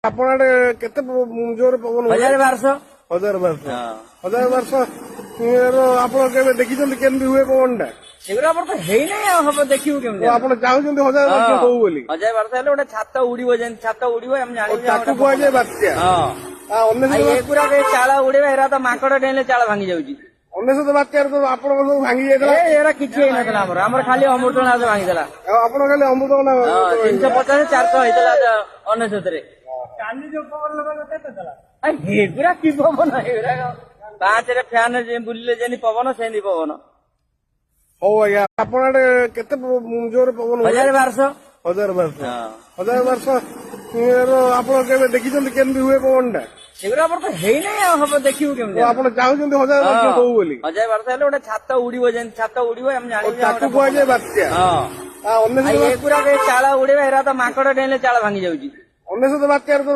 ଆପଣ ଆଡେ କେତେ ଜୋର ପବନ ହୁଏ? 1200 1000 ବର୍ଷ ଆପଣ କେବେ ଦେଖିଛନ୍ତି କେମିତି ହୁଏ ପବନ ଟା? ସେଗୁରା ଆମର ତ ହେଇନାହିଁ ଆଉ ହବ ଦେଖିବୁ କେମିତି? ଆପଣ ଚାହୁଁଛନ୍ତି 1000 ବର୍ଷ ହଉ ବୋଲି? 1000 ହେଲେ ଗୋଟେ ଛାତ ଉଡିବ, ଯେମିତି ଛାତ ଉଡିବ ଆମେ ଜାଣିବୁ। ତାକୁ କୁହାଯାଏ ବାତ୍ୟା। ଏଗୁରା ଚାଳ ଉଡିବ, ଏରା ତ ମାଙ୍କଡ ଡେଇଁଲେ ଚାଳ ଭାଙ୍ଗି ଯାଉଛି। 19 ବାତ୍ୟାରେ ତ ଆପଣଙ୍କ ସବୁ ଭାଙ୍ଗି ଯାଇଥିଲା। ଏରା କିଛି ହେଇନଥିଲା, ଆମର ଖାଲି ଅମୃତଭଣ୍ଡା ଭାଙ୍ଗିଥିଲା। ଆଉ ଆପଣ ଖାଲି ଅମୃତଭଣ୍ଡା 350 400 ହେଇଥିଲା 19 ରେ। କାଲି ଯୋଉ ପବନ କେତେଥିଲା? ଏଗୁରା କି ପବନ? ଏଗୁରା 5ରେ ଫ୍ୟାନ ବୁଲିଲେ ଯେମିତି ପବନ ସେମିତି ପବନ। ହଉ ଆଜ୍ଞା, ଆପଣ ଆଡେ କେତେ ଜୋର ପବନ ହୁଏ? 1200 1000 ବର୍ଷ ଆପଣ କେବେ ଦେଖିଛନ୍ତି କେମିତି ହୁଏ ପବନ ଟା? ସେଗୁରା ଆମର ତ ହେଇନାହିଁ ଆଉ ହବ ଦେଖିବୁ କେମିତି? ଆପଣ ଚାହୁଁଛନ୍ତି 1000 ବର୍ଷ ହଉ ବୋଲି? 1000 ହେଲେ ଗୋଟେ ଛାତ ଉଡିବ, ଯେମିତି ଛାତ ଉଡିବ ଆମେ ଜାଣିବୁ। ତାକୁ କୁହାଯାଏ ବାତ୍ୟା। ଏଗୁରା ଚାଳ ଉଡିବ, ଏରା ତ ମାଙ୍କଡ ଡେଇଁଲେ ଚାଳ ଭାଙ୍ଗି ଯାଉଛି। 19 ବାତ୍ୟାରେ ତ